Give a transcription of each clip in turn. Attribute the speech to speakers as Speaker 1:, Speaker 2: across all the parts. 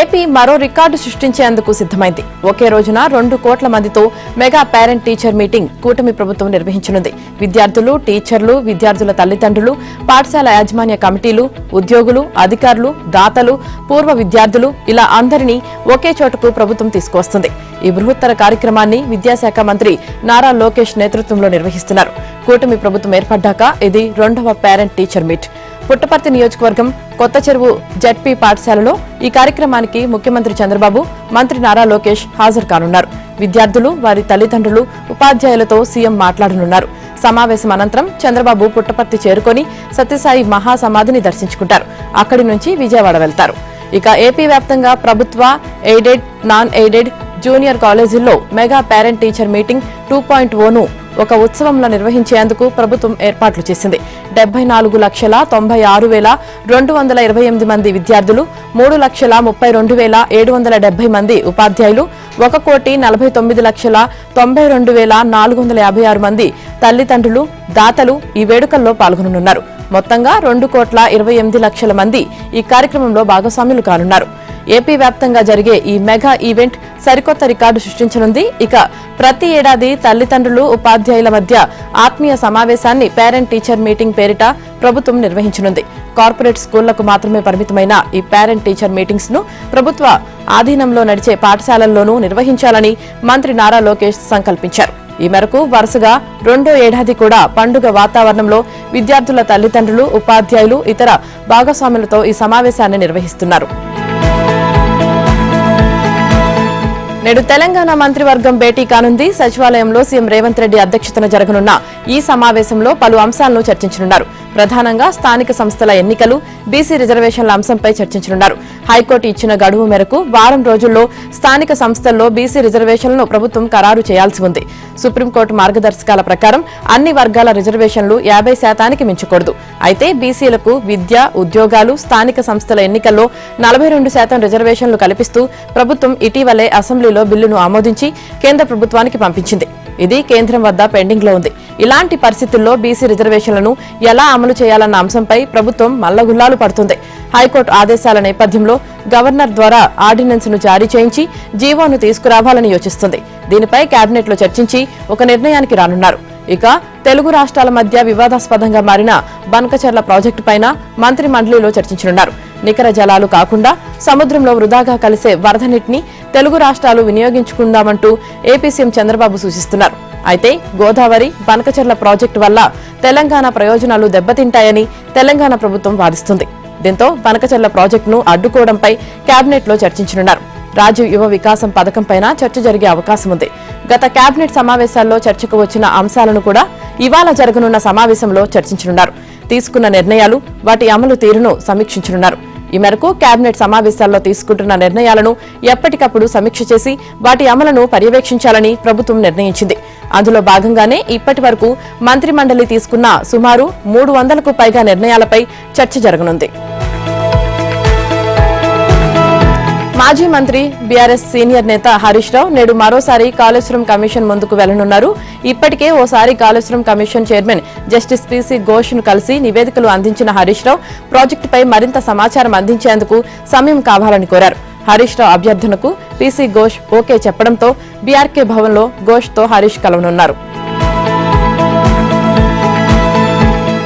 Speaker 1: AP మరో record సృష్టించేందుకు సిద్ధమైంది. ఒకే రోజున 2 కోట్ల మందితో మెగా పేరెంట్ టీచర్ మీటింగ్ కూటమి ప్రభుత్వం నిర్వహించనుంది. విద్యార్థులు, టీచర్లు, విద్యార్థుల తల్లిదండ్రులు, పాఠశాల యాజమాన్య కమిటీలు, ఉద్యోగులు, అధికారులు, దాతలు, పూర్వ విద్యార్థులు ఇలా అందరినీ ఒకే చోటకు ప్రభుత్వం తీసుకువస్తుంది. ఈ బృహత్తర కార్యక్రమాన్ని విద్యాశాఖ మంత్రి నారా లోకేష్ నేతృత్వంలో నిర్వహిస్తున్నారు. కూటమి ప్రభుత్వం ఏర్పడ్డాక ఇది 2వ పేరెంట్ టీచర్ మీట్. పుట్టపర్తి నియోజకవర్గం కొత్త చెరువు జెడ్పీ పాఠశాలలో ఈ కార్యక్రమానికి ముఖ్యమంత్రి చంద్రబాబు, మంత్రి నారా లోకేష్ హాజరు కానున్నారు. విద్యార్థులు, వారి తల్లిదండ్రులు, ఉపాధ్యాయులతో సీఎం మాట్లాడనున్నారు. సమావేశం అనంతరం చంద్రబాబు పుట్టపర్తి చేరుకొని సత్యసాయి మహాసమాధిని దర్శించుకుంటారు. అక్కడి నుంచి విజయవాడ వెళ్తారు. ఇక ఏపీ వ్యాప్తంగా ప్రభుత్వ, ఎయిడెడ్, నాన్ ఎయిడెడ్, జూనియర్ కాలేజీల్లో మెగా పేరెంట్ టీచర్ మీటింగ్ 2.0ను ఒక ఉత్సవంలో నిర్వహించేందుకు ప్రభుత్వం ఏర్పాట్లు చేసింది. 74,96,228 మంది విద్యార్థులు, 3,32,770 మంది ఉపాధ్యాయులు, 1,49,92,456 మంది తల్లిదండ్రులు, దాతలు ఈ వేడుకల్లో పాల్గొననున్నారు. మొత్తంగా 2,28,00,000 మంది ఈ కార్యక్రమంలో భాగస్వాములు కానున్నారు. ఏపీ వ్యాప్తంగా జరిగే ఈ మెగా ఈవెంట్ సరికొత్త రికార్డు సృష్టించనుంది. ఇక ప్రతి ఏడాది తల్లిదండ్రులు, ఉపాధ్యాయుల మధ్య ఆత్మీయ సమావేశాన్ని పేరెంట్ టీచర్ మీటింగ్ పేరిట ప్రభుత్వం నిర్వహించనుంది. కార్పొరేట్ స్కూళ్లకు మాత్రమే పరిమితమైన ఈ పేరెంట్ టీచర్ మీటింగ్స్ ను ప్రభుత్వ ఆధీనంలో నడిచే పాఠశాలల్లోనూ నిర్వహించాలని మంత్రి నారా లోకేష్ సంకల్పించారు. ఈ మేరకు వరుసగా 2వ ఏడాది కూడా పండుగ వాతావరణంలో విద్యార్థుల తల్లిదండ్రులు, ఉపాధ్యాయులు, ఇతర భాగస్వాములతో ఈ సమావేశాన్ని నిర్వహిస్తున్నారు. నేడు తెలంగాణ మంత్రివర్గం భేటీ కానుంది. సచివాలయంలో సీఎం రేవంత్ రెడ్డి అధ్యక్షతన జరగనున్న ఈ సమావేశంలో పలు అంశాలను చర్చించనున్నారు. ప్రధానంగా స్థానిక సంస్థల ఎన్నికలు, బీసీ రిజర్వేషన్ల అంశంపై చర్చించనున్నారు. హైకోర్టు ఇచ్చిన గడువు మేరకు వారం రోజుల్లో స్థానిక సంస్థల్లో బీసీ రిజర్వేషన్లను ప్రభుత్వం ఖరారు చేయాల్సి ఉంది. సుప్రీంకోర్టు మార్గదర్శకాల ప్రకారం అన్ని వర్గాల రిజర్వేషన్లు 50% మించకూడదు. అయితే బీసీలకు విద్య, ఉద్యోగాలు, స్థానిక సంస్థల ఎన్నికల్లో 42% రిజర్వేషన్లు కల్పిస్తూ ప్రభుత్వం ఇటీవలే అసెంబ్లీలో బిల్లును ఆమోదించి కేంద్ర ప్రభుత్వానికి పంపించింది. ఇది కేంద్రం వద్ద పెండింగ్ లో ఉంది. ఇలాంటి పరిస్థితుల్లో బీసీ రిజర్వేషన్లను ఎలా అమలు చేయాలన్న అంశంపై ప్రభుత్వం మల్లగుల్లాలు పడుతుంది. హైకోర్టు ఆదేశాల నేపథ్యంలో గవర్నర్ ద్వారా ఆర్డినెన్స్ ను జారీ చేయించి జీవోను తీసుకురావాలని యోచిస్తుంది. దీనిపై కేబినెట్ లో చర్చించి ఒక నిర్ణయానికి రానున్నారు. ఇక తెలుగు రాష్ట్రాల మధ్య వివాదాస్పదంగా మారిన బనకచెర్ల ప్రాజెక్టుపైన మంత్రి మండలిలో చర్చించనున్నారు. నికర జలాలు కాకుండా సముద్రంలో వృధాగా కలిసే వరద నీటిని తెలుగు రాష్ట్రాలు వినియోగించుకుందామంటూ ఏపీ సీఎం చంద్రబాబు సూచిస్తున్నారు. అయితే గోదావరి, బనకచెర్ల ప్రాజెక్టు వల్ల తెలంగాణ ప్రయోజనాలు దెబ్బతింటాయని తెలంగాణ ప్రభుత్వం వాదిస్తుంది. దీంతో బనకచెర్ల ప్రాజెక్టును అడ్డుకోవడంపై కేబినెట్ లో చర్చించనున్నారు. రాజీవ్ యువ వికాసం పథకంపైన చర్చ జరిగే అవకాశం ఉంది. గత కేబినెట్ సమావేశాల్లో చర్చకు వచ్చిన అంశాలను కూడా ఇవాళ జరగనున్న సమావేశంలో చర్చించనున్నారు. తీసుకున్న నిర్ణయాలు, వాటి అమలు తీరును సమీక్షించనున్నారు. ఈ మేరకు కేబినెట్ సమావేశాల్లో తీసుకుంటున్న నిర్ణయాలను ఎప్పటికప్పుడు సమీక్ష చేసి వాటి అమలును పర్యవేక్షించాలని ప్రభుత్వం నిర్ణయించింది. అందులో భాగంగానే ఇప్పటి వరకు మంత్రి మండలి తీసుకున్న సుమారు 300కు పైగా నిర్ణయాలపై చర్చ జరగనుంది. మాజీ మంత్రి, బీఆర్ఎస్ సీనియర్ నేత హరీష్ రావు నేడు మరోసారి కాళేశ్వరం కమిషన్ ముందుకు వెళ్లనున్నారు. ఇప్పటికే ఓసారి Kaleshwaram commission chairman justice PC Ghosh ను కలిసి నివేదికలు అందించిన హరీష్ రావు ప్రాజెక్టుపై మరింత సమాచారం అందించేందుకు సమయం కావాలని కోరారు. హరీష్ రావు అభ్యర్థనకు పీసీ ఘోష్ ఓకే చెప్పడంతో బీఆర్కే భవన్లో ఘోష్ తో హరీష్ కలవనున్నారు.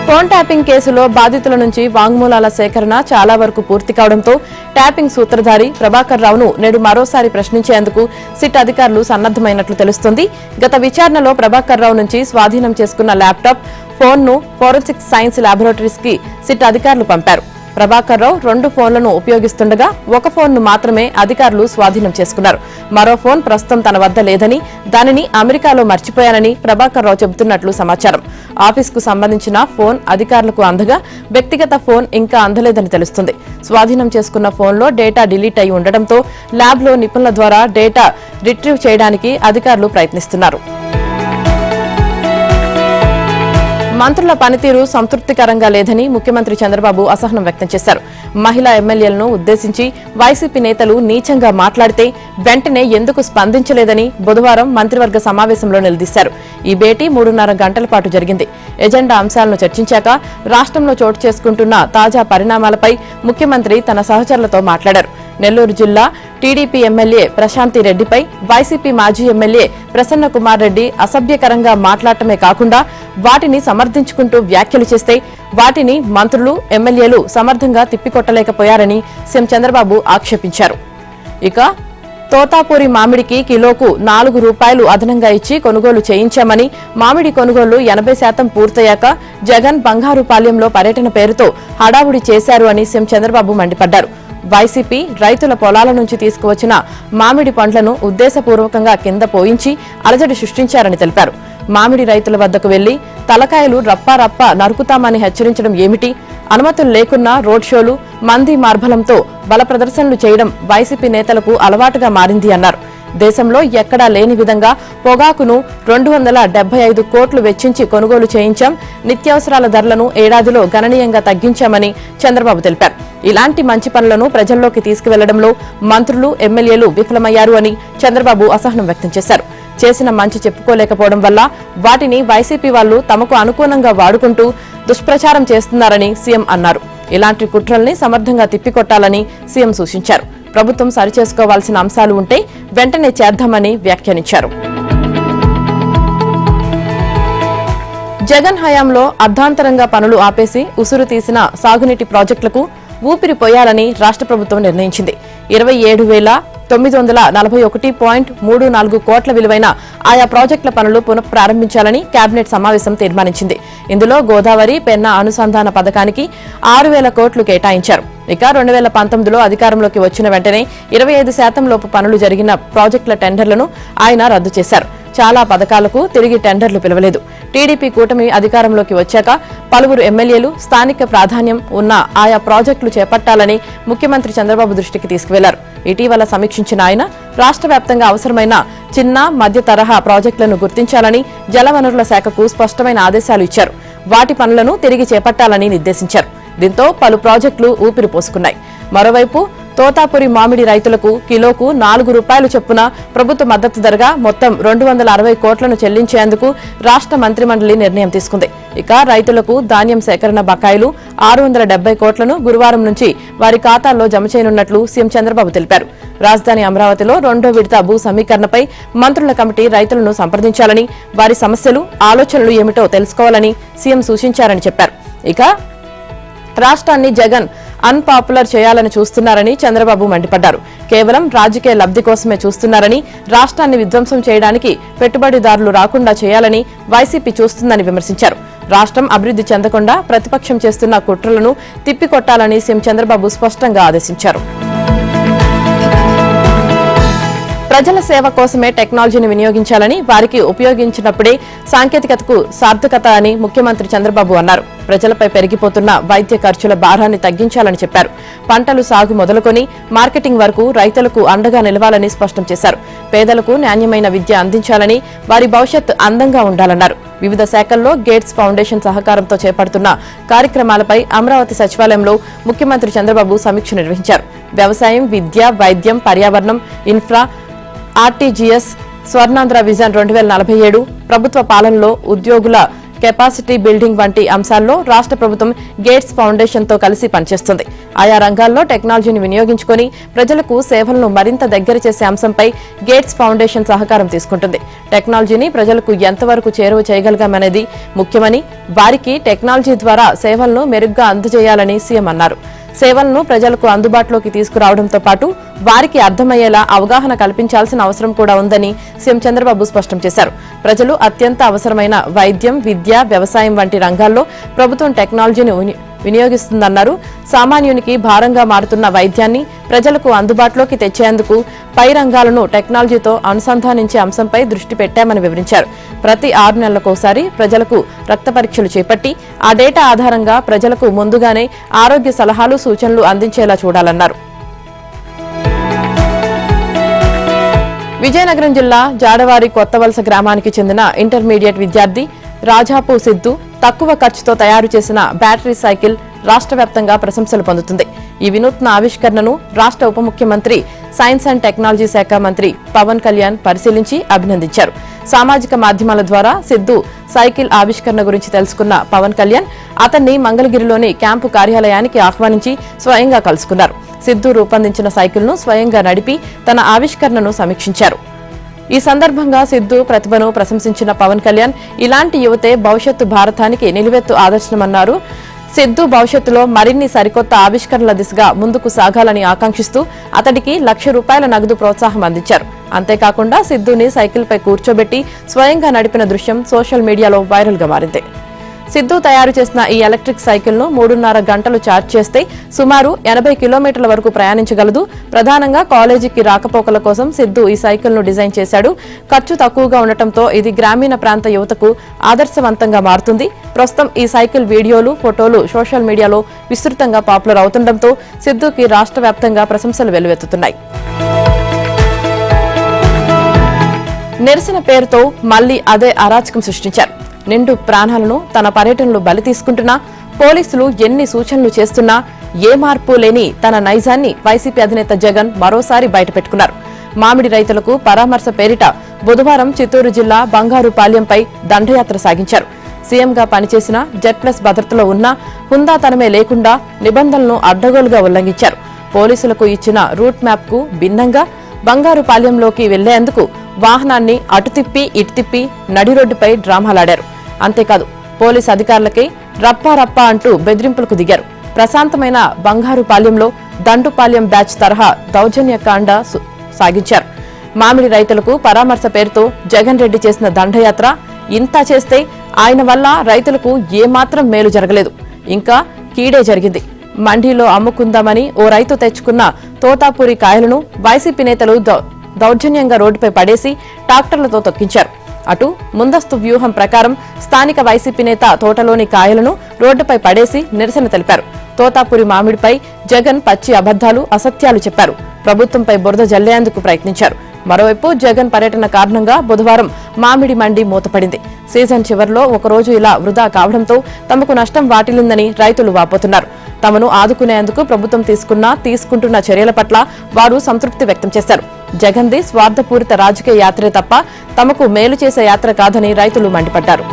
Speaker 1: ఫోన్ ట్యాపింగ్ కేసులో బాధితుల నుంచి వాంగ్మూలాల సేకరణ చాలా వరకు పూర్తి కావడంతో ట్యాపింగ్ సూత్రధారి ప్రభాకర్ రావును నేడు మరోసారి ప్రశ్నించేందుకు సిట్ అధికారులు సన్నద్దమైనట్లు తెలుస్తోంది. గత విచారణలో ప్రభాకర్ రావు నుంచి స్వాధీనం చేసుకున్న ల్యాప్టాప్, ఫోన్ను ఫోరెన్సిక్ సైన్స్ ల్యాబొరేటరీస్ కి సిట్ అధికారులు పంపారు. ప్రభాకర్ రావు 2 ఫోన్లను ఉపయోగిస్తుండగా ఒక ఫోన్ను మాత్రమే అధికారులు స్వాధీనం చేసుకున్నారు. మరో ఫోన్ ప్రస్తుతం తన వద్ద లేదని, దానిని అమెరికాలో మర్చిపోయానని ప్రభాకర్ రావు చెబుతున్నట్లు సమాచారం. ఆఫీస్కు సంబంధించిన ఫోన్ అధికారులకు అందగా వ్యక్తిగత ఫోన్ ఇంకా అందలేదని తెలుస్తుంది. స్వాధీనం చేసుకున్న ఫోన్లో డేటా డిలీట్ అయి ఉండడంతో ల్యాబ్లో నిపుణుల ద్వారా డేటా రిట్రీవ్ చేయడానికి అధికారులు ప్రయత్నిస్తున్నారు. మంత్రుల పనితీరు సంతృప్తికరంగా లేదని ముఖ్యమంత్రి చంద్రబాబు అసహనం వ్యక్తం చేశారు. మహిళా ఎమ్మెల్యేలను ఉద్దేశించి వైసీపీ నేతలు నీచంగా మాట్లాడితే వెంటనే ఎందుకు స్పందించలేదని బుధవారం మంత్రివర్గ సమావేశంలో నిలదీశారు. ఈ భేటీ 3.5 గంటల పాటు జరిగింది. ఎజెండా అంశాలను చర్చించాక రాష్ట్రంలో చోటు చేసుకుంటున్న తాజా పరిణామాలపై ముఖ్యమంత్రి తన సహచరులతో మాట్లాడారు. నెల్లూరు జిల్లా టీడీపీ ఎమ్మెల్యే ప్రశాంతి రెడ్డిపై వైసీపీ మాజీ ఎమ్మెల్యే ప్రసన్న కుమార్ రెడ్డి అసభ్యకరంగా మాట్లాడటమే కాకుండా వాటిని సమర్థించుకుంటూ వ్యాఖ్యలు చేస్తే వాటిని మంత్రులు ఎమ్మెల్యేలు సమర్థంగా తిప్పికొట్టలేకపోయారని సీఎం చంద్రబాబు ఆక్షేపించారు. ఇక తోతాపూరి మామిడికి కిలోకు ₹4 అదనంగా ఇచ్చి కొనుగోలు చేయించామని, మామిడి కొనుగోలు 80% పూర్తయ్యాక జగన్ బంగారుపాలెంలో పర్యటన పేరుతో హడావుడి చేశారు అని సీఎం చంద్రబాబు మండిపడ్డారు. వైసీపీ రైతుల పొలాల నుంచి తీసుకువచ్చిన మామిడి పండ్లను ఉద్దేశపూర్వకంగా కింద పోయించి అలజడి సృష్టించారని తెలిపారు. మామిడి రైతుల వద్దకు వెళ్లి తలకాయలు రప్పారప్పా నరుకుతామని హెచ్చరించడం ఏమిటి? అనుమతులు లేకున్నా రోడ్ షోలు, మంది మార్బలంతో బల ప్రదర్శనలు చేయడం వైసీపీ నేతలకు అలవాటుగా మారింది అన్నారు. దేశంలో ఎక్కడా లేని విధంగా పొగాకును 275 కోట్లు వెచ్చించి కొనుగోలు చేయించాం. నిత్యావసరాల ధరలను ఏడాదిలో గణనీయంగా తగ్గించామని చంద్రబాబు తెలిపారు. ఇలాంటి మంచి పనులను ప్రజల్లోకి తీసుకువెళ్లడంలో మంత్రులు, ఎమ్మెల్యేలు విఫలమయ్యారు అని చంద్రబాబు అసహనం వ్యక్తం చేశారు. చేసిన మంచి చెప్పుకోలేకపోవడం వల్ల వాటిని వైసీపీ వాళ్లు తమకు అనుకూలంగా వాడుకుంటూ దుష్ప్రచారం చేస్తున్నారని సీఎం అన్నారు. ఇలాంటి కుట్రల్ని సమర్థంగా తిప్పికొట్టాలని సీఎం సూచించారు. ప్రభుత్వం సరిచేసుకోవాల్సిన అంశాలు ఉంటే వెంటనే చేద్దామని వ్యాఖ్యానించారు. జగన్ హయాంలో అర్ధాంతరంగా పనులు ఆపేసి ఉసురు తీసిన సాగునీటి ప్రాజెక్టులకు ఊపిరిపోయాలని రాష్ట్ర ప్రభుత్వం నిర్ణయించింది. 27,941.34 కోట్ల విలువైన ఆయా ప్రాజెక్టుల పనులు పునఃప్రారంభించాలని కేబినెట్ సమావేశం తీర్మానించింది. ఇందులో గోదావరి, పెన్నా అనుసంధాన పథకానికి 6,000 కోట్లు కేటాయించారు. ఇక 2019లో అధికారంలోకి వచ్చిన వెంటనే 25% లోపు పనులు జరిగిన ప్రాజెక్టుల టెండర్లను ఆయన రద్దు చేశారు. చాలా పథకాలకు తిరిగి టెండర్లు పిలవలేదు. టీడీపీ కూటమి అధికారంలోకి వచ్చాక పలువురు ఎమ్మెల్యేలు స్థానిక ప్రాధాన్యం ఉన్న ఆయా ప్రాజెక్టులు చేపట్టాలని ముఖ్యమంత్రి చంద్రబాబు దృష్టికి తీసుకువెళ్లారు. ఇటీవల సమీక్షించిన ఆయన రాష్ట్ర వ్యాప్తంగా అవసరమైన చిన్న, మధ్య తరహా ప్రాజెక్టులను గుర్తించాలని జలవనరుల శాఖకు స్పష్టమైన ఆదేశాలు ఇచ్చారు. వాటి పనులను తిరిగి చేపట్టాలని నిర్దేశించారు. దీంతో పలు ప్రాజెక్టులు ఊపిరి పోసుకున్నాయి. మరోవైపు తోతాపురి మామిడి రైతులకు కిలోకు ₹4 చొప్పున ప్రభుత్వ మద్దతు ధరగా మొత్తం 260 కోట్లను చెల్లించేందుకు రాష్ట్ర మంత్రిమండలి నిర్ణయం తీసుకుంది. ఇక రైతులకు ధాన్యం సేకరణ బకాయిలు 670 కోట్లను గురువారం నుంచి వారి ఖాతాల్లో జమ చేయనున్నట్లు సీఎం చంద్రబాబు తెలిపారు. రాజధాని అమరావతిలో 2వ విడత భూ సమీకరణపై మంత్రుల కమిటీ రైతులను సంప్రదించాలని, వారి సమస్యలు, ఆలోచనలు ఏమిటో తెలుసుకోవాలని సీఎం సూచించారని చెప్పారు. ఇక రాష్ట్రాన్ని జగన్ అన్పాపులర్ చేయాలని చూస్తున్నారని చంద్రబాబు మండిపడ్డారు. కేవలం రాజకీయ లబ్ధి కోసమే చూస్తున్నారని, రాష్ట్రాన్ని విధ్వంసం చేయడానికి పెట్టుబడిదారులు రాకుండా చేయాలని వైసీపీ చూస్తుందని విమర్శించారు. రాష్ట్రం అభివృద్ధి చెందకుండా ప్రతిపక్షం చేస్తున్న కుట్రలను తిప్పికొట్టాలని సీఎం చంద్రబాబు స్పష్టంగా ఆదేశించారు. ప్రజల సేవ కోసమే టెక్నాలజీని వినియోగించాలని, వారికి ఉపయోగించినప్పుడే సాంకేతికతకు సార్థకత అని ముఖ్యమంత్రి చంద్రబాబు అన్నారు. ప్రజలపై పెరిగిపోతున్న వైద్య ఖర్చుల భారాన్ని తగ్గించాలని చెప్పారు. పంటలు సాగు మొదలుకొని మార్కెటింగ్ వరకు రైతులకు అండగా నిలవాలని స్పష్టం చేశారు. పేదలకు నాణ్యమైన విద్య అందించాలని, వారి భవిష్యత్ అందంగా ఉండాలన్నారు. వివిధ శాఖల్లో గేట్స్ ఫౌండేషన్ సహకారంతో చేపడుతున్న కార్యక్రమాలపై అమరావతి సచివాలయంలో ముఖ్యమంత్రి చంద్రబాబు సమీక్ష నిర్వహించారు. వ్యవసాయం, విద్య, వైద్యం, పర్యావరణం, ఇన్ఫ్రా, ఆర్టీజీఎస్, స్వర్ణాంధ్ర విజన్ 2047, ప్రభుత్వ పాలనలో ఉద్యోగుల కెపాసిటీ బిల్డింగ్ వంటి అంశాల్లో రాష్ట్ర ప్రభుత్వం గేట్స్ ఫౌండేషన్ తో కలిసి పనిచేస్తుంది. ఆయా రంగాల్లో టెక్నాలజీని వినియోగించుకుని ప్రజలకు సేవలను మరింత దగ్గర చేసే అంశంపై గేట్స్ ఫౌండేషన్ సహకారం తీసుకుంటుంది. టెక్నాలజీని ప్రజలకు ఎంతవరకు చేరువ చేయగలిగామనేది ముఖ్యమని, వారికి టెక్నాలజీ ద్వారా సేవలను మెరుగ్గా అందజేయాలని సీఎం అన్నారు. సేవలను ప్రజలకు అందుబాటులోకి తీసుకురావడంతో పాటు వారికి అర్థమయ్యేలా అవగాహన కల్పించాల్సిన అవసరం కూడా ఉందని సీఎం చంద్రబాబు స్పష్టం చేశారు. ప్రజలు అత్యంత అవసరమైన వైద్యం, విద్య, వ్యవసాయం వంటి రంగాల్లో ప్రభుత్వం టెక్నాలజీని వినియోగిస్తుందన్నారు. సామాన్యునికి భారంగా మారుతున్న వైద్యాన్ని ప్రజలకు అందుబాటులోకి తెచ్చేందుకు పై రంగాలను టెక్నాలజీతో అనుసంధానించే అంశంపై దృష్టి పెట్టామని వివరించారు. ప్రతి 6 నెలలకోసారి ప్రజలకు రక్త పరీక్షలు చేపట్టి ఆ డేటా ఆధారంగా ప్రజలకు ముందుగానే ఆరోగ్య సలహాలు, సూచనలు అందించేలా చూడాలన్నారు. విజయనగరం జిల్లా జాడవారి కొత్తవలస గ్రామానికి చెందిన ఇంటర్మీడియట్ విద్యార్థి రాజాపు సిద్దు తక్కువ ఖర్చుతో తయారు చేసిన బ్యాటరీ సైకిల్ రాష్ట్ర వ్యాప్తంగా ప్రశంసలు పొందుతుంది. ఈ వినూత్న ఆవిష్కరణను రాష్ట్ర ఉప ముఖ్యమంత్రి, సైన్స్ అండ్ టెక్నాలజీ శాఖ మంత్రి పవన్ కళ్యాణ్ పరిశీలించి అభినందించారు. సామాజిక మాధ్యమాల ద్వారా సిద్దు సైకిల్ ఆవిష్కరణ గురించి తెలుసుకున్న పవన్ కళ్యాణ్ అతన్ని మంగళగిరిలోని క్యాంపు కార్యాలయానికి ఆహ్వానించి స్వయంగా కలుసుకున్నారు. సిద్ధు రూపొందించిన సైకిల్ను స్వయంగా నడిపి తన ఆవిష్కరణను సమీక్షించారు. ఈ సందర్భంగా సిద్ధు ప్రతిభను ప్రశంసించిన పవన్ కళ్యాణ్ ఇలాంటి యువతే భవిష్యత్తు భారతానికి నిలువెత్తు ఆదర్శనమన్నారు. సిద్ధు భవిష్యత్తులో మరిన్ని సరికొత్త ఆవిష్కరణల దిశగా ముందుకు సాగాలని ఆకాంక్షిస్తూ అతడికి ₹1,00,000 నగదు ప్రోత్సాహం అందించారు. అంతేకాకుండా సిద్ధుని సైకిల్పై కూర్చోబెట్టి స్వయంగా నడిపిన దృశ్యం సోషల్ మీడియాలో వైరల్ గా మారింది. సిద్ధు తయారు చేసిన ఈ ఎలక్ట్రిక్ సైకిల్ ను 3.5 గంటలు ఛార్జ్ చేస్తే సుమారు 80 కిలోమీటర్ల వరకు ప్రయాణించగలదు. ప్రధానంగా కాలేజీకి రాకపోకల కోసం సిద్ధు ఈ సైకిల్ ను డిజైన్ చేశాడు. ఖర్చు తక్కువగా ఉండటంతో ఇది గ్రామీణ ప్రాంత యువతకు ఆదర్శవంతంగా మారుతుంది. ప్రస్తుతం ఈ సైకిల్ వీడియోలు, ఫోటోలు సోషల్ మీడియాలో విస్తృతంగా పాపులర్ అవుతుండటంతో సిద్ధుకి రాష్ట్ర వ్యాప్తంగా ప్రశంసలు వెల్లువెత్తుతున్నాయి. నిరసన పేరుతో మళ్లీ అదే అరాచకం సృష్టించారు. నిండు ప్రాణాలను తన పర్యటనలో బలి తీసుకుంటున్నా, పోలీసులు ఎన్ని సూచనలు చేస్తున్నా ఏ మార్పు లేని తన నైజాన్ని వైసీపీ అధినేత జగన్ మరోసారి బయటపెట్టుకున్నారు. మామిడి రైతులకు పరామర్శ పేరిట బుధవారం చిత్తూరు జిల్లా బంగారుపాలెంపై దండయాత్ర సాగించారు. సీఎంగా పనిచేసిన జెడ్+ భద్రతలో ఉన్న హుందాతనమే లేకుండా నిబంధనలను అడ్డగోలుగా ఉల్లంఘించారు. పోలీసులకు ఇచ్చిన రూట్ మ్యాప్ కు భిన్నంగా బంగారుపాలెంలోకి వెళ్లేందుకు వాహనాన్ని అటు తిప్పి ఇటు తిప్పి నడి రోడ్డుపై డ్రామాలాడారు. అంతేకాదు పోలీసు అధికారులకే రప్పా అంటూ బెదిరింపులకు దిగారు. ప్రశాంతమైన బంగారుపాలెంలో దండుపాలెం బ్యాచ్ తరహా దౌర్జన్యకాండ సాగించారు. మామిడి రైతులకు పరామర్శ పేరుతో జగన్ రెడ్డి చేసిన దండయాత్ర ఇంతా చేస్తే ఆయన వల్ల రైతులకు ఏమాత్రం మేలు జరగలేదు, ఇంకా కీడే జరిగింది. మండీలో అమ్ముకుందామని ఓ రైతు తెచ్చుకున్న తోతాపూరి కాయలను వైసీపీ నేతలు దౌర్జన్యంగా రోడ్డుపై పడేసి ట్రాక్టర్లతో తొక్కించారు. అటు ముందస్తు వ్యూహం ప్రకారం స్థానిక వైసీపీ నేత తోటలోని కాయలను రోడ్డుపై పడేసి నిరసన తెలిపారు. తోతాపూరి మామిడిపై జగన్ పచ్చి అబద్దాలు, అసత్యాలు చెప్పారు. ప్రభుత్వంపై బురద జల్లేందుకు ప్రయత్నించారు. మరోవైపు జగన్ పర్యటన కారణంగా బుధవారం మామిడి మండి మూతపడింది. సీజన్ చివరిలో ఒకరోజు ఇలా వృధా కావడంతో తమకు నష్టం వాటిల్లిందని రైతులు వాపోతున్నారు. తమను ఆదుకునేందుకు ప్రభుత్వం తీసుకుంటున్న చర్యల పట్ల వారు సంతృప్తి వ్యక్తం చేశారు. జగన్ది స్వార్థపూరిత రాజకీయ యాత్రే తప్ప తమకు మేలు చేసే యాత్ర కాదని రైతులు మండిపడ్డారు.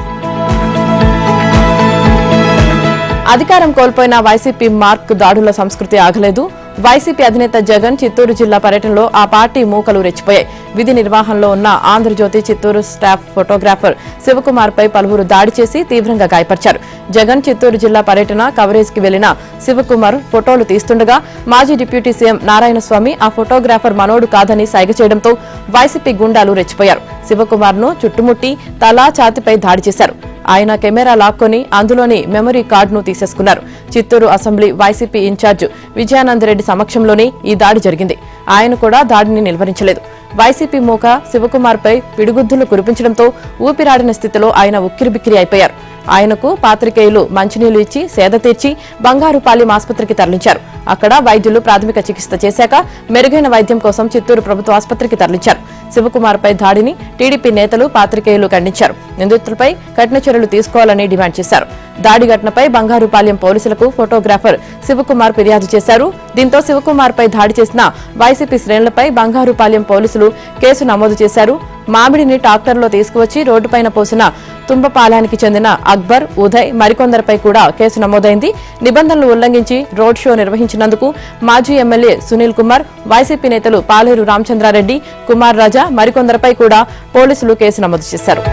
Speaker 1: అధికారం కోల్పోయిన వైసీపీ మార్క్ దాడుల సంస్కృతి ఆగలేదు. వైసీపీ అధినేత జగన్ చిత్తూరు జిల్లా పర్యటనలో ఆ పార్టీ మూకలు రెచ్చిపోయాయి. విధి నిర్వహణలో ఉన్న ఆంధ్రజ్యోతి చిత్తూరు స్టాఫ్ ఫోటోగ్రాఫర్ శివకుమార్ పై పలువురు దాడి చేసి తీవ్రంగా గాయపరిచారు. జగన్ చిత్తూరు జిల్లా పర్యటన కవరేజ్ కి వెళ్లిన శివకుమార్ ఫోటోలు తీస్తుండగా మాజీ డిప్యూటీ సీఎం నారాయణస్వామి ఆ ఫోటోగ్రాఫర్ మనోడు కాదని సైగ చేయడంతో వైసీపీ గుండాలు రెచ్చిపోయారు. శివకుమార్ ను చుట్టుముట్టి తలా ఛాతిపై దాడి చేశారు. ఆయన కెమెరా లాక్కొని అందులోని మెమరీ కార్డును తీసేసుకున్నారు. చిత్తూరు అసెంబ్లీ వైసీపీ ఇన్ఛార్జ్ విజయానందరెడ్డి సమక్షంలోనే ఈ దాడి జరిగింది. ఆయన కూడా దాడిని నిలువరించలేదు. వైసీపీ మూక శివకుమార్ పై పిడుగుద్దులు కురిపించడంతో ఊపిరాడిన స్థితిలో ఆయన ఉక్కిరిబిక్కిరి అయిపోయారు. ఆయనకు పాత్రికేయులు మంచినీళ్లు ఇచ్చి సేద తీర్చి బంగారుపాలెం ఆసుపత్రికి తరలించారు. అక్కడ వైద్యులు ప్రాథమిక చికిత్స చేశాక మెరుగైన వైద్యం కోసం చిత్తూరు ప్రభుత్వ ఆసుపత్రికి తరలించారు. శివకుమార్ పై దాడిని టీడీపీ నేతలు, పాత్రికేయులు ఖండించారు. నిందితులపై కఠిన చర్యలు తీసుకోవాలని డిమాండ్ చేశారు. దాడి ఘటనపై బంగారుపాలెం పోలీసులకు ఫోటోగ్రాఫర్ శివకుమార్ ఫిర్యాదు చేశారు. దీంతో శివకుమార్ పై దాడి చేసిన వైసీపీ శ్రేణులపై బంగారుపాలెం పోలీసులు కేసు నమోదు చేశారు. మామిడిని ట్రాక్టర్లో తీసుకువచ్చి రోడ్డుపైన పోసిన తుంబపాలానికి చెందిన అక్బర్, ఉదయ్ మరికొందరిపై కూడా కేసు నమోదైంది. నిబంధనలు ఉల్లంఘించి రోడ్ షో నిర్వహించినందుకు మాజీ ఎమ్మెల్యే సునీల్ కుమార్, వైసీపీ నేతలు పాలేరు రామచంద్రారెడ్డి, కుమార్ రాజా మరికొందరిపై కూడా పోలీసులు కేసు నమోదు చేశారు.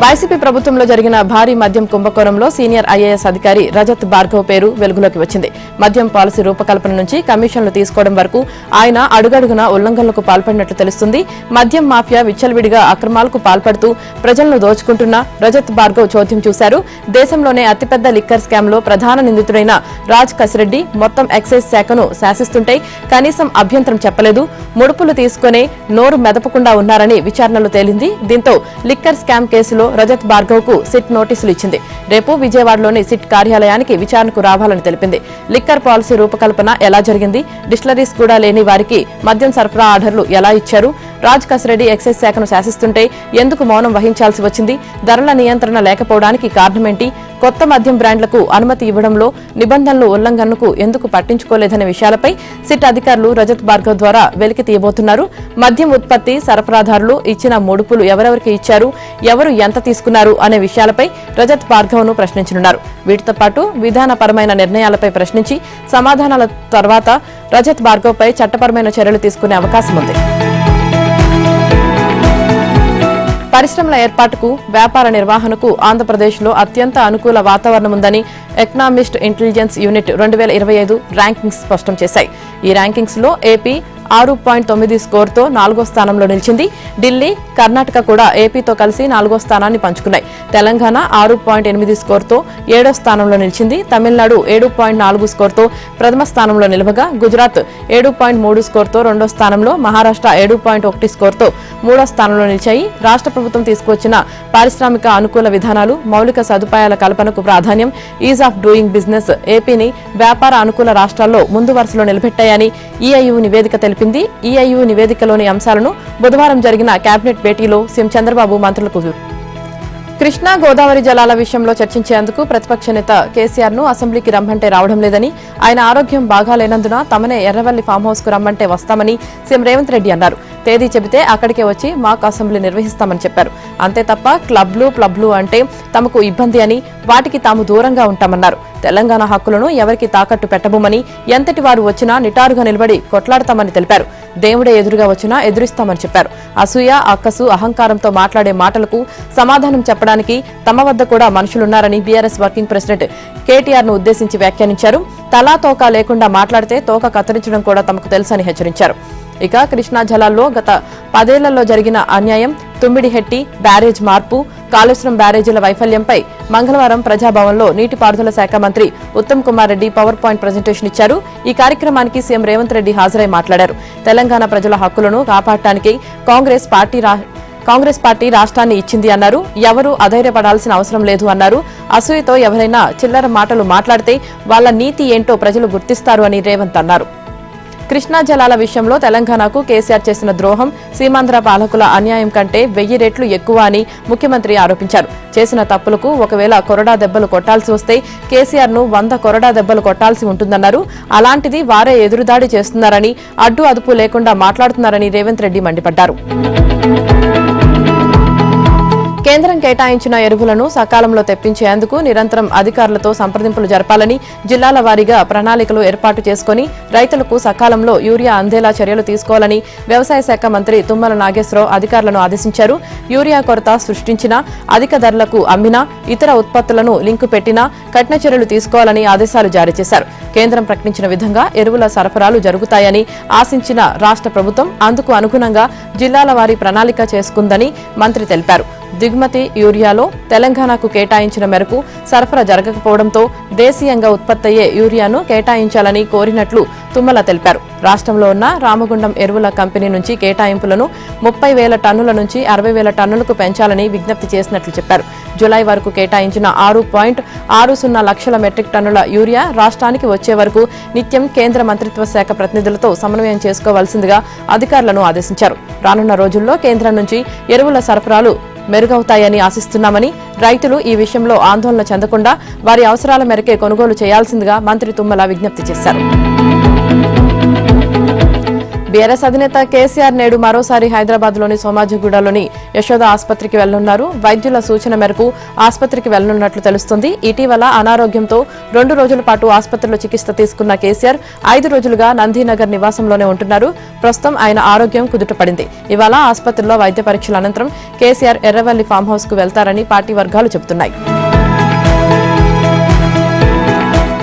Speaker 1: వైసీపీ ప్రభుత్వంలో జరిగిన భారీ మద్యం కుంభకోణంలో సీనియర్ ఐఏఎస్ అధికారి రజత్ భార్గవ్ పేరు వెలుగులోకి వచ్చింది. మద్యం పాలసీ రూపకల్పన నుంచి కమిషన్లు తీసుకోవడం వరకు ఆయన అడుగడుగునా ఉల్లంఘనలకు పాల్పడినట్లు తెలుస్తుంది. మద్యం మాఫియా విచ్చలవిడిగా అక్రమాలకు పాల్పడుతూ ప్రజలను దోచుకుంటున్న రజత్ భార్గవ్ చోద్యం చూశారు. దేశంలోనే అతిపెద్ద లిక్కర్ స్కామ్ లో ప్రధాన నిందితుడైన రాజ్ కసిరెడ్డి మొత్తం ఎక్సైజ్ శాఖను శాసిస్తుంటే కనీసం అభ్యంతరం చెప్పలేదు. ముడుపులు తీసుకునే నోరు మెదపకుండా ఉన్నారని విచారణలో తేలింది. దీంతో లిక్కర్ స్కామ్ కేసులో రజత్ భార్గవ్ కు సిట్ నోటీసులు ఇచ్చింది. రేపు విజయవాడలోని సిట్ కార్యాలయానికి విచారణకు రావాలని తెలిపింది. లిక్కర్ పాలసీ రూపకల్పన ఎలా జరిగింది, డిస్టిలరీస్ కూడా లేని వారికి మద్యం సరఫరా ఆర్డర్లు ఎలా ఇచ్చారు, రాజ్ కసిరెడ్డి ఎక్సైజ్ శాఖను శాసిస్తుంటే ఎందుకు మౌనం వహించాల్సి వచ్చింది, ధరల నియంత్రణ లేకపోవడానికి కారణమేంటి, కొత్త మద్యం బ్రాండ్లకు అనుమతి ఇవ్వడంలో నిబంధనలు ఉల్లంఘనకు ఎందుకు పట్టించుకోలేదనే విషయాలపై సిట్ అధికారులు రజత్ భార్గవ్ ద్వారా వెలికి తీయబోతున్నారు. మద్యం ఉత్పత్తి సరఫరాదారులు ఇచ్చిన ముడుపులు ఎవరెవరికి ఇచ్చారు, ఎవరు ఎంత తీసుకున్నారు అనే విషయాలపై రజత్ భార్గవ్ను ప్రశ్నించనున్నారు. వీటితో పాటు విధానపరమైన నిర్ణయాలపై ప్రశ్నించి సమాధానాల తర్వాత రజత్ భార్గవ్పై చట్టపరమైన చర్యలు తీసుకునే అవకాశం ఉంది. పరిశ్రమల ఏర్పాటుకు, వ్యాపార నిర్వహణకు ఆంధ్రప్రదేశ్లో అత్యంత అనుకూల వాతావరణం ఉందని ఎకనామిస్ట్ ఇంటెలిజెన్స్ యూనిట్ 2025 ర్యాంకింగ్స్ స్పష్టం చేశాయి. ఈ ర్యాంకింగ్స్ లో ఏపీ 6.9 స్కోర్తో 4వ స్థానంలో నిలిచింది. ఢిల్లీ, కర్ణాటక కూడా ఏపీతో కలిసి 4వ స్థానాన్ని పంచుకున్నాయి. తెలంగాణ 6.8 స్కోర్తో 7వ స్థానంలో నిలిచింది. తమిళనాడు 7.4 స్కోర్తో ప్రథమ స్థానంలో నిలవగా, గుజరాత్ 7.3 స్కోర్తో 2వ స్థానంలో, మహారాష్ట్ర 7.1 స్కోర్తో 3వ స్థానంలో నిలిచాయి. రాష్ట్ర ప్రభుత్వం తీసుకువచ్చిన పారిశ్రామిక అనుకూల విధానాలు, మౌలిక సదుపాయాల కల్పనకు ప్రాధాన్యం, ఈజ్ ఆఫ్ డూయింగ్ బిజినెస్ ఏపీని వ్యాపార అనుకూల రాష్ట్రాల్లో ముందు వరుసలో నిలబెట్టాయని ఈఐయు నివేదిక తెలిపింది. ఈఐయు నివేదికలోని అంశాలను బుధవారం జరిగిన కేబినెట్ భేటీలో సీఎం చంద్రబాబు మంత్రులకు కృష్ణా గోదావరి జలాల విషయంలో చర్చించేందుకు ప్రతిపక్ష నేత కేసీఆర్ ను అసెంబ్లీకి రమ్మంటే రావడం లేదని, ఆయన ఆరోగ్యం బాగాలేనందున తమనే ఎర్రవల్లి ఫామ్ హౌస్ కు రమ్మంటే వస్తామని సీఎం రేవంత్ రెడ్డి అన్నారు. తేదీ చెబితే అక్కడికే వచ్చి మాక్ అసెంబ్లీ నిర్వహిస్తామని చెప్పారు. అంతే తప్ప క్లబ్లు అంటే తమకు ఇబ్బంది అని, వాటికి తాము దూరంగా ఉంటామన్నారు. తెలంగాణ హక్కులను ఎవరికి తాకట్టు పెట్టబోమని, ఎంతటి వారు వచ్చినా నిటారుగా నిలబడి కొట్లాడతామని తెలిపారు. దేవుడే ఎదురుగా వచ్చినా ఎదురిస్తామని చెప్పారు. అసూయ, అక్కసు, అహంకారంతో మాట్లాడే మాటలకు సమాధానం చెప్పడానికి తమ వద్ద కూడా మనుషులున్నారని బీఆర్ఎస్ వర్కింగ్ ప్రెసిడెంట్ కేటీఆర్ ను ఉద్దేశించి వ్యాఖ్యానించారు. తలా తోక లేకుండా మాట్లాడితే తోక కత్తిరించడం కూడా తమకు తెలుసని హెచ్చరించారు. ఇక కృష్ణా జలాల్లో గత 10 ఏళ్లలో జరిగిన అన్యాయం, తుమ్మిడిహెట్టి బ్యారేజ్ మార్పు, కాళేశ్వరం బ్యారేజీల వైఫల్యంపై మంగళవారం ప్రజాభవన్లో నీటిపారుదల శాఖ మంత్రి Uttam Kumar Reddy power point presentation ఇచ్చారు. ఈ కార్యక్రమానికి సీఎం రేవంత్ రెడ్డి హాజరై మాట్లాడారు. తెలంగాణ ప్రజల హక్కులను కాపాడటానికి కాంగ్రెస్ పార్టీ రాష్ట్రాన్ని ఇచ్చింది అన్నారు. ఎవరూ అధైర్యపడాల్సిన అవసరం లేదు అన్నారు. అసూయతో ఎవరైనా చిల్లర మాటలు మాట్లాడితే వాళ్ల నీతి ఏంటో ప్రజలు గుర్తిస్తారు అని రేవంత్ అన్నారు. కృష్ణా జలాల విషయంలో తెలంగాణకు కేసీఆర్ చేసిన ద్రోహం సీమాంధ్ర పాలకుల అన్యాయం కంటే 1000 రెట్లు ఎక్కువ అని ముఖ్యమంత్రి ఆరోపించారు. చేసిన తప్పులకు ఒకవేళ కొరడా దెబ్బలు కొట్టాల్సి వస్తే కేసీఆర్ ను 100 కొరడా దెబ్బలు కొట్టాల్సి ఉంటుందన్నారు. అలాంటిది వారే ఎదురుదాడి చేస్తున్నారని, అడ్డు అదుపు లేకుండా మాట్లాడుతున్నారని రేవంత్ రెడ్డి మండిపడ్డారు. కేంద్రం కేటాయించిన ఎరువులను సకాలంలో తెప్పించేందుకు నిరంతరం అధికారులతో సంప్రదింపులు జరపాలని, జిల్లాల వారీగా ప్రణాళికలు ఏర్పాటు చేసుకుని రైతులకు సకాలంలో యూరియా అందేలా చర్యలు తీసుకోవాలని వ్యవసాయ శాఖ మంత్రి తుమ్మల నాగేశ్వరరావు అధికారులను ఆదేశించారు. యూరియా కొరత సృష్టించినా, అధిక ధరలకు అమ్మినా, ఇతర ఉత్పత్తులను లింకు పెట్టినా కఠిన చర్యలు తీసుకోవాలని ఆదేశాలు జారీ చేశారు. కేంద్రం ప్రకటించిన విధంగా ఎరువుల సరఫరాలు జరుగుతాయని ఆశించిన రాష్ట్ర ప్రభుత్వం అందుకు అనుగుణంగా జిల్లాల వారీ ప్రణాళిక చేసుకుందని మంత్రి తెలిపారు. దిగుమతి యూరియాలో తెలంగాణకు కేటాయించిన మేరకు సరఫరా జరగకపోవడంతో దేశీయంగా ఉత్పత్తయ్యే యూరియాను కేటాయించాలని కోరినట్లు తుమ్మల తెలిపారు. రాష్ట్రంలో ఉన్న రామగుండం ఎరువుల కంపెనీ నుంచి కేటాయింపులను 30,000 టన్నుల నుంచి 60,000 టన్నులకు పెంచాలని విజ్ఞప్తి చేసినట్లు చెప్పారు. జులై వరకు కేటాయించిన 6.60 లక్షల మెట్రిక్ టన్నుల యూరియా రాష్ట్రానికి వచ్చే వరకు నిత్యం కేంద్ర మంత్రిత్వ శాఖ ప్రతినిధులతో సమన్వయం చేసుకోవాల్సిందిగా అధికారులను ఆదేశించారు. రానున్న రోజుల్లో కేంద్రం నుంచి ఎరువుల సరఫరాలు మెరుగవుతాయని ఆశిస్తున్నామని, రైతులు ఈ విషయంలో ఆందోళన చెందకుండా వారి అవసరాల మేరకే కొనుగోలు చేయాల్సిందిగా మంత్రి తుమ్మల విజ్ఞప్తి చేశారు. బీఆర్ఎస్ అధినేత కేసీఆర్ నేడు మరోసారి హైదరాబాద్లోని సోమాజిగూడలోని యశోద ఆసుపత్రికి వెళ్లనున్నారు. వైద్యుల సూచన మేరకు ఆసుపత్రికి వెళ్లనున్నట్లు తెలుస్తోంది. ఇటీవల అనారోగ్యంతో 2 రోజుల పాటు ఆసుపత్రిలో చికిత్స తీసుకున్న కేసీఆర్ 5 రోజులుగా నందీనగర్ నివాసంలోనే ఉంటున్నారు. ప్రస్తుతం ఆయన ఆరోగ్యం కుదుటపడింది. ఇవాళ ఆసుపత్రిలో వైద్య పరీక్షల అనంతరం కేసీఆర్ ఎర్రవల్లి ఫామ్ హౌస్ కు వెళ్తారని పార్టీ వర్గాలు చెబుతున్నాయి.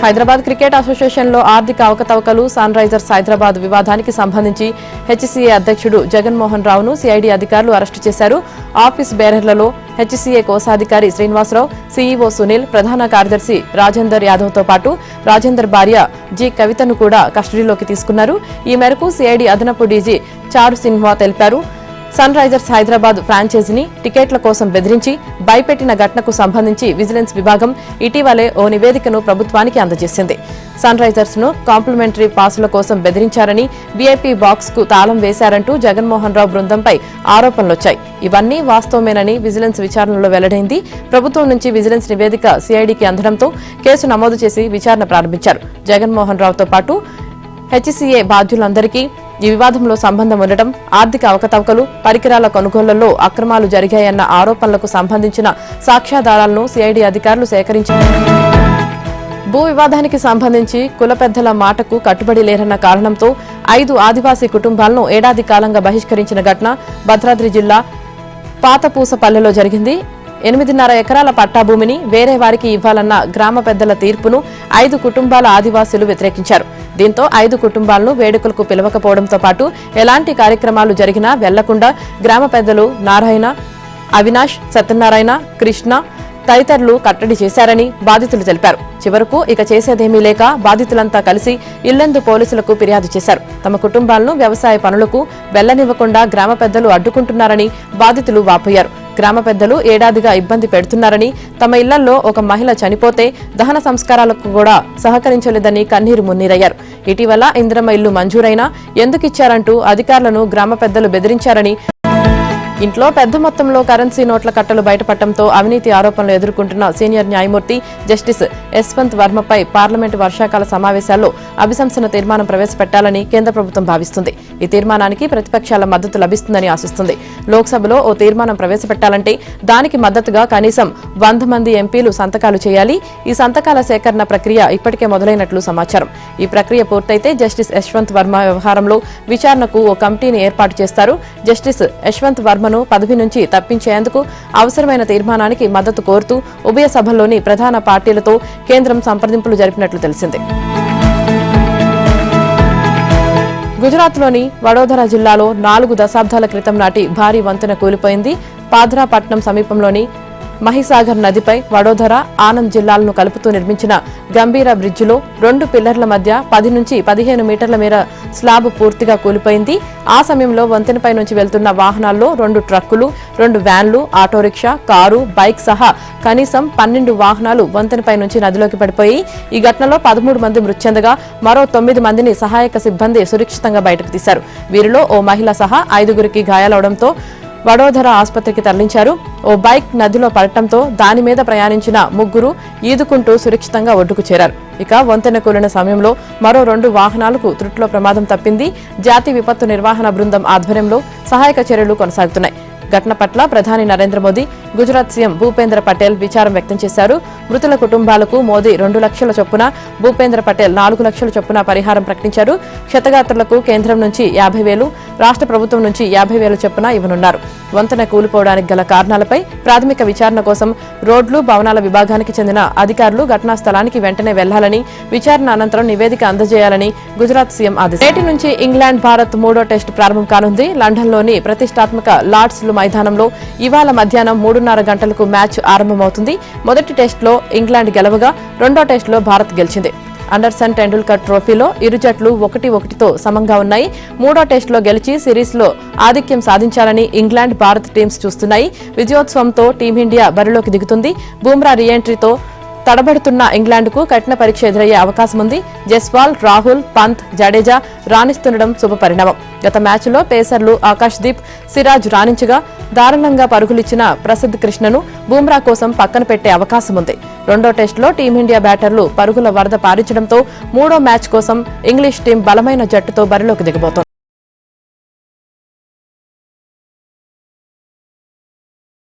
Speaker 1: హైదరాబాద్ క్రికెట్ అసోసియేషన్లో ఆర్థిక అవకతవకలు, సన్ రైజర్స్ హైదరాబాద్ వివాదానికి సంబంధించి హెచ్సీఏ అధ్యక్షుడు జగన్మోహన్ రావును సిఐడి అధికారులు అరెస్టు చేశారు. ఆఫీస్ బేరర్లలో హెచ్సీఏ కోశాధికారి శ్రీనివాసరావు, సీఈఓ సునీల్, ప్రధాన కార్యదర్శి రాజేందర్ యాదవ్తో పాటు రాజేందర్ భార్య జి కవితను కూడా కస్టడీలోకి తీసుకున్నారు. ఈ మేరకు సిఐడి అదనపు డీజీ చారు సిన్హా తెలిపారు. సన్ రైజర్స్ హైదరాబాద్ ఫ్రాంచైజీని టికెట్ల కోసం బెదిరించి భయపెట్టిన ఘటనకు సంబంధించి విజిలెన్స్ విభాగం ఇటీవలే ఓ నివేదికను ప్రభుత్వానికి అందజేసింది. సన్ రైజర్స్ ను కాంప్లిమెంటరీ పాసుల కోసం బెదిరించారని, వీఐపీ బాక్స్ కు తాళం వేశారంటూ జగన్మోహన్ రావు బృందంపై ఆరోపణలొచ్చాయి. ఇవన్నీ వాస్తవమేనని విజిలెన్స్ విచారణలో వెల్లడైంది. ప్రభుత్వం నుంచి విజిలెన్స్ నివేదిక సిఐడికి అందడంతో కేసు నమోదు చేసి విచారణ ప్రారంభించారు. జగన్మోహన్ రావుతో పాటు హెచ్సీఏ బాధ్యులందరికీ ఈ వివాదంలో సంబంధం ఉండటం, ఆర్థిక అవకతవకలు, పరికరాల కొనుగోళ్లలో అక్రమాలు జరిగాయన్న ఆరోపణలకు సంబంధించిన సాక్ష్యాధారాలను సిఐడి అధికారులు సేకరించారు. భూ వివాదానికి సంబంధించి కుల పెద్దల మాటకు కట్టుబడి లేరన్న కారణంతో 5 ఆదివాసీ కుటుంబాలను ఏడాది కాలంగా బహిష్కరించిన ఘటన భద్రాద్రి జిల్లా పాతపూసపల్లెలో జరిగింది. 8.5 ఎకరాల పట్టా భూమిని వేరే వారికి ఇవ్వాలన్న గ్రామ పెద్దల తీర్పును 5 కుటుంబాల ఆదివాసీలు వ్యతిరేకించారు. దీంతో 5 కుటుంబాలను వేడుకలకు పిలవకపోవడంతో పాటు ఎలాంటి కార్యక్రమాలు జరిగినా వెళ్లకుండా గ్రామ పెద్దలు నారాయణ, అవినాష్, సత్యనారాయణ, కృష్ణ తదితరులు కట్టడి చేశారని బాధితులు తెలిపారు. చివరకు ఇక చేసేదేమీ లేక బాధితులంతా కలిసి ఇల్లెందు పోలీసులకు ఫిర్యాదు చేశారు. తమ కుటుంబాలను వ్యవసాయ పనులకు వెళ్లనివ్వకుండా గ్రామ పెద్దలు అడ్డుకుంటున్నారని బాధితులు వాపోయారు. గ్రామ పెద్దలు ఏడాదిగా ఇబ్బంది పెడుతున్నారని, తమ ఇళ్లలో ఒక మహిళ చనిపోతే దహన సంస్కారాలకు కూడా సహకరించలేదని కన్నీరు మున్నీరయ్యారు. ఇటీవల ఇందిరమ్మ ఇల్లు మంజూరైనా ఎందుకిచ్చారంటూ అధికారులను గ్రామ పెద్దలు బెదిరించారని, ఇంట్లో పెద్ద మొత్తంలో కరెన్సీ నోట్ల కట్టలు బయటపడటంతో అవినీతి ఆరోపణలు ఎదుర్కొంటున్న సీనియర్ న్యాయమూర్తి జస్టిస్ యశ్వంత్ వర్మపై పార్లమెంటు వర్షాకాల సమావేశాల్లో అభిశంసన తీర్మానం ప్రవేశపెట్టాలని కేంద్ర ప్రభుత్వం భావిస్తుంది. ఈ తీర్మానానికి ప్రతిపక్షాల మద్దతు లభిస్తుందని ఆశిస్తుంది. లోక్సభలో ఓ తీర్మానం ప్రవేశపెట్టాలంటే దానికి మద్దతుగా కనీసం 100 మంది ఎంపీలు సంతకాలు చేయాలి. ఈ సంతకాల సేకరణ ప్రక్రియ ఇప్పటికే మొదలైనట్లు సమాచారం. ఈ ప్రక్రియ పూర్తయితే జస్టిస్ యశ్వంత్ వర్మ వ్యవహారంలో విచారణకు ఓ కమిటీని ఏర్పాటు చేస్తారు. జస్టిస్ యశ్వంత్ వర్మ పదవి నుంచి తప్పించేందుకు అవసరమైన తీర్మానానికి మద్దతు కోరుతూ ఉభయ సభల్లోని ప్రధాన పార్టీలతో కేంద్రం సంప్రదింపులు జరిపినట్లు తెలిసింది. గుజరాత్లోని వడోదర జిల్లాలో 4 దశాబ్దాల క్రితం నాటి భారీ వంతెన కూలిపోయింది. పాద్రా పట్నం సమీపంలోని మహిసాగర్ నదిపై వడోదర, ఆనంద్ జిల్లాలను కలుపుతూ నిర్మించిన గంభీర బ్రిడ్జిలో 2 పిల్లర్ల మధ్య 10 నుంచి 15 మీటర్ల మేర స్లాబ్ పూర్తిగా కూలిపోయింది. ఆ సమయంలో వంతెనపై నుంచి వెళ్తున్న వాహనాల్లో 2 ట్రక్కులు, 2 వ్యాన్లు, ఆటోరిక్షా, కారు, బైక్ సహా కనీసం 12 వాహనాలు వంతెనపై నుంచి నదిలోకి పడిపోయి ఈ ఘటనలో 13 మంది మృతి చెందగా మరో 9 మందిని సహాయక సిబ్బంది సురక్షితంగా బయటకు తీశారు. వీరిలో ఓ మహిళ సహా 5గురికి గాయాలవడంతో వడోదర ఆసుపత్రికి తరలించారు. ఓ బైక్ నదిలో పడటంతో దాని మీద ప్రయాణించిన 3 ఈదుకుంటూ సురక్షితంగా ఒడ్డుకు చేరారు. ఇక వంతెన కూలిన సమయంలో మరో 2 వాహనాలకు త్రుట్లో ప్రమాదం తప్పింది. జాతీయ విపత్తు నిర్వహణ బృందం ఆధ్వర్యంలో సహాయక చర్యలు కొనసాగుతున్నాయి. ఘటన పట్ల ప్రధాని నరేంద్ర మోదీ, గుజరాత్ సీఎం భూపేంద్ర పటేల్ విచారం వ్యక్తం చేశారు. మృతుల కుటుంబాలకు మోదీ 2 లక్షల చొప్పున, భూపేంద్ర పటేల్ 4 లక్షల చొప్పున పరిహారం ప్రకటించారు. క్షతగాత్రులకు కేంద్రం నుంచి 50,000, రాష్ట్ర ప్రభుత్వం నుంచి 50,000 చొప్పున ఇవ్వనున్నారు. వంతెన కూలిపోవడానికి గల కారణాలపై ప్రాథమిక విచారణ కోసం రోడ్లు, భవనాల విభాగానికి చెందిన అధికారులు ఘటనా స్థలానికి వెంటనే వెళ్లాలని, విచారణ అనంతరం నివేదిక అందజేయాలని గుజరాత్ సీఎం ఆదేశించారు. నేటి నుంచి ఇంగ్లాండ్ భారత్ 3వ టెస్టు ప్రారంభం కానుంది. లండన్లోని ప్రతిష్టాత్మక లార్డ్స్ మైదానంలో ఇవాళ మధ్యాహ్నం 3:30 గంటలకు మ్యాచ్ ఆరంభమవుతుంది. మొదటి టెస్టులో ఇంగ్లాండ్ గెలవగా 2వ టెస్టులో భారత్ గెలిచింది. అండర్సన్ టెండూల్కర్ ట్రోఫీలో ఇరు జట్లు 1-1తో సమంగా ఉన్నాయి. 3వ టెస్టులో గెలిచి సిరీస్లో ఆధిక్యం సాధించాలని ఇంగ్లాండ్, భారత్ టీమ్స్ చూస్తున్నాయి. విజయోత్సవంతో టీమిండియా బరిలోకి దిగుతుంది. బుమ్రా రీఎంట్రీతో తడబడుతున్న ఇంగ్లాండ్కు కఠిన పరీక్ష ఎదురయ్యే అవకాశం ఉంది. జస్వాల్, రాహుల్, పంత్, జడేజా రాణిస్తుండడం శుభపరిణామం. గత మ్యాచ్లో పేసర్లు ఆకాశ్దీప్, సిరాజ్ రాణించగా దారుణంగా పరుగులిచ్చిన ప్రసిద్ధ్ కృష్ణను బుమ్రా కోసం పక్కన పెట్టే అవకాశం ఉంది. 2వ టెస్టులో టీమిండియా బ్యాటర్లు పరుగుల వరద పారించడంతో 3వ మ్యాచ్ కోసం ఇంగ్లీష్ టీం బలమైన జట్టుతో బరిలోకి దిగబోతోంది.